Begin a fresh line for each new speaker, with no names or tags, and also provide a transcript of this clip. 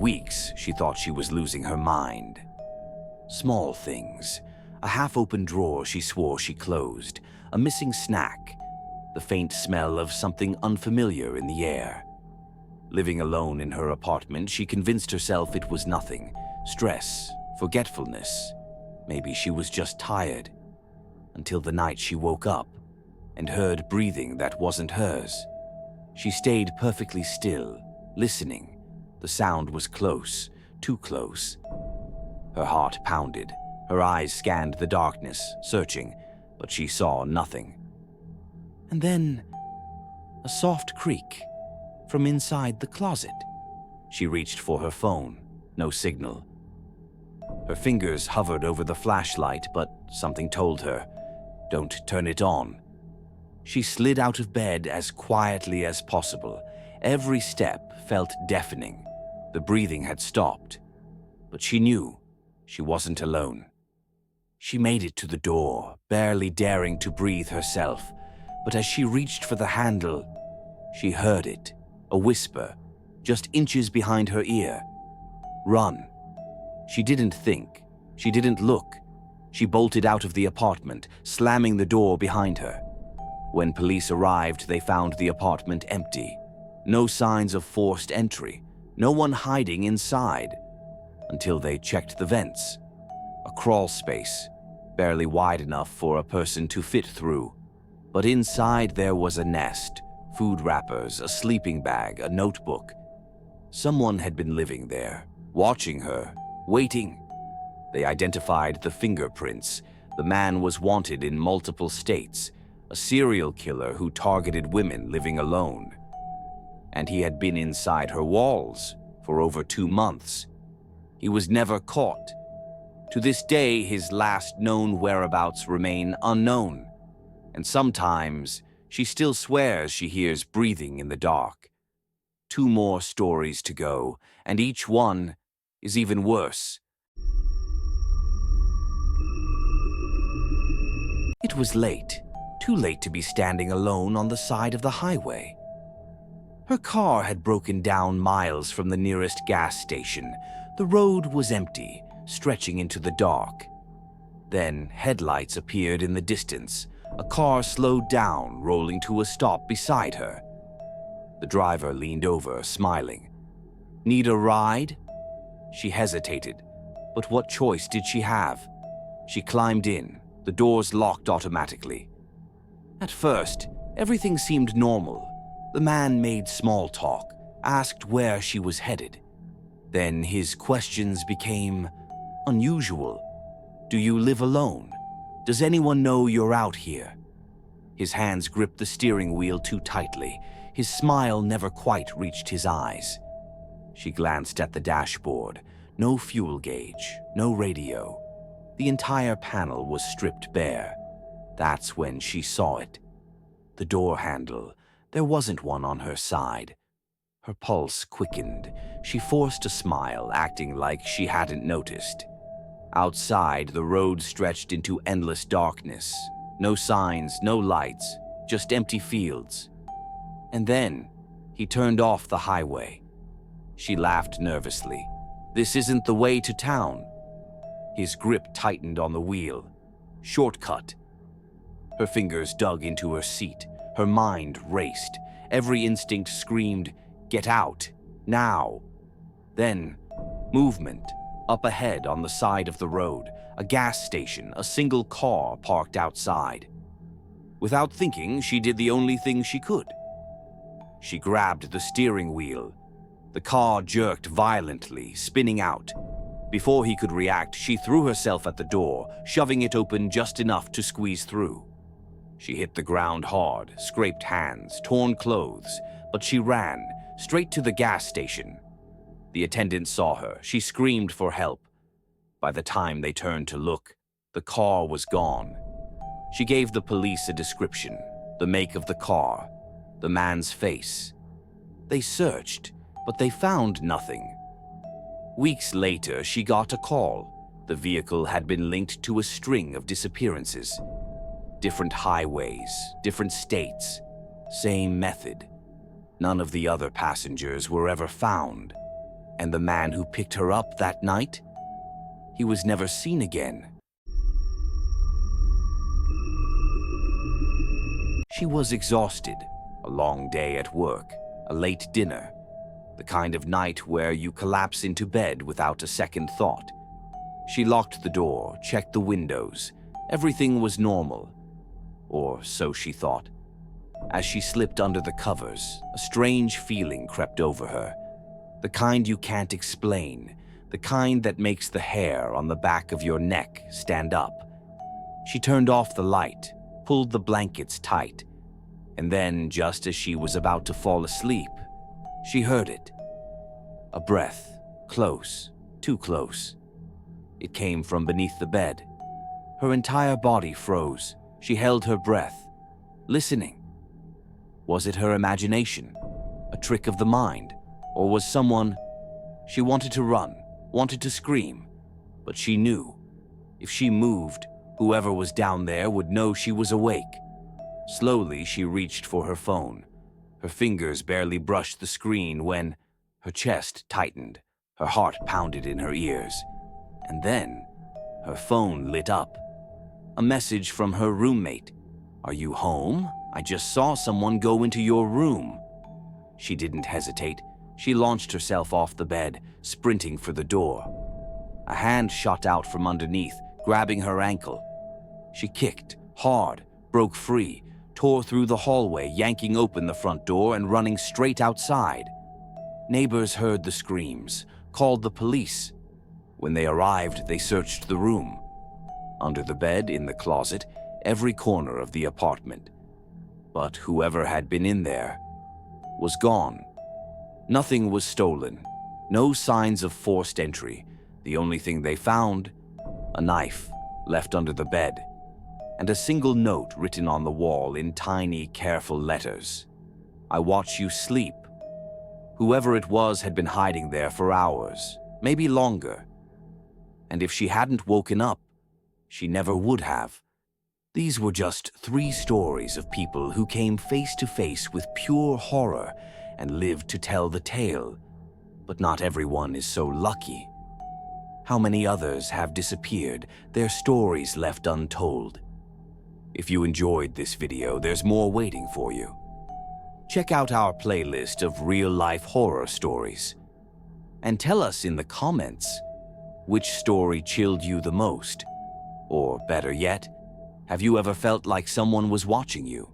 weeks, she thought she was losing her mind. Small things. A half-open drawer she swore she closed. A missing snack. The faint smell of something unfamiliar in the air. Living alone in her apartment, she convinced herself it was nothing. Stress, forgetfulness. Maybe she was just tired. Until the night she woke up and heard breathing that wasn't hers. She stayed perfectly still, listening. The sound was close, too close. Her heart pounded. Her eyes scanned the darkness, searching, but she saw nothing. And then, a soft creak from inside the closet. She reached for her phone. No signal. Her fingers hovered over the flashlight, but something told her, don't turn it on. She slid out of bed as quietly as possible. Every step felt deafening. The breathing had stopped, but she knew she wasn't alone. She made it to the door, barely daring to breathe herself, but as she reached for the handle, she heard it, a whisper, just inches behind her ear. Run. She didn't think. She didn't look. She bolted out of the apartment, slamming the door behind her. When police arrived, they found the apartment empty. No signs of forced entry. No one hiding inside. Until they checked the vents. A crawl space, barely wide enough for a person to fit through. But inside there was a nest, food wrappers, a sleeping bag, a notebook. Someone had been living there, watching her, waiting. They identified the fingerprints. The man was wanted in multiple states, a serial killer who targeted women living alone. And he had been inside her walls for over 2 months. He was never caught. To this day, his last known whereabouts remain unknown. And sometimes, she still swears she hears breathing in the dark. 2 more stories to go, and each one is even worse. It was late, too late to be standing alone on the side of the highway. Her car had broken down miles from the nearest gas station. The road was empty, stretching into the dark. Then headlights appeared in the distance. A car slowed down, rolling to a stop beside her. The driver leaned over, smiling. Need a ride? She hesitated, but what choice did she have? She climbed in. The doors locked automatically. At first, everything seemed normal. The man made small talk, asked where she was headed. Then his questions became unusual. Do you live alone? Does anyone know you're out here? His hands gripped the steering wheel too tightly. His smile never quite reached his eyes. She glanced at the dashboard. No fuel gauge, no radio. The entire panel was stripped bare. That's when she saw it. The door handle. There wasn't one on her side. Her pulse quickened. She forced a smile, acting like she hadn't noticed. Outside, the road stretched into endless darkness. No signs, no lights, just empty fields. And then, he turned off the highway. She laughed nervously. This isn't the way to town. His grip tightened on the wheel. Shortcut. Her fingers dug into her seat. Her mind raced. Every instinct screamed, get out, now. Then, movement. Up ahead on the side of the road, a gas station, a single car parked outside. Without thinking, she did the only thing she could. She grabbed the steering wheel. The car jerked violently, spinning out. Before he could react, she threw herself at the door, shoving it open just enough to squeeze through. She hit the ground hard, scraped hands, torn clothes, but she ran, straight to the gas station. The attendant saw her. She screamed for help. By the time they turned to look, the car was gone. She gave the police a description, the make of the car, the man's face. They searched, but they found nothing. Weeks later, she got a call. The vehicle had been linked to a string of disappearances. Different highways, different states, same method. None of the other passengers were ever found. And the man who picked her up that night? He was never seen again. She was exhausted. A long day at work, a late dinner, the kind of night where you collapse into bed without a second thought. She locked the door, checked the windows. Everything was normal, or so she thought. As she slipped under the covers, a strange feeling crept over her. The kind you can't explain, the kind that makes the hair on the back of your neck stand up. She turned off the light, pulled the blankets tight, and then, just as she was about to fall asleep, she heard it. A breath, close, too close. It came from beneath the bed. Her entire body froze. She held her breath, listening. Was it her imagination, a trick of the mind, or was someone... She wanted to run, wanted to scream, but she knew. If she moved, whoever was down there would know she was awake. Slowly, she reached for her phone. Her fingers barely brushed the screen when her chest tightened, her heart pounded in her ears. And then, her phone lit up. A message from her roommate. "Are you home? I just saw someone go into your room." She didn't hesitate. She launched herself off the bed, sprinting for the door. A hand shot out from underneath, grabbing her ankle. She kicked, hard, broke free, tore through the hallway, yanking open the front door and running straight outside. Neighbors heard the screams, called the police. When they arrived, they searched the room. Under the bed, in the closet, every corner of the apartment. But whoever had been in there was gone. Nothing was stolen. No signs of forced entry. The only thing they found, a knife left under the bed, and a single note written on the wall in tiny, careful letters. "I watch you sleep." Whoever it was had been hiding there for hours, maybe longer. And if she hadn't woken up, she never would have. These were just 3 stories of people who came face to face with pure horror and lived to tell the tale. But not everyone is so lucky. How many others have disappeared, their stories left untold? If you enjoyed this video, there's more waiting for you. Check out our playlist of real-life horror stories. And tell us in the comments, which story chilled you the most? Or better yet, have you ever felt like someone was watching you?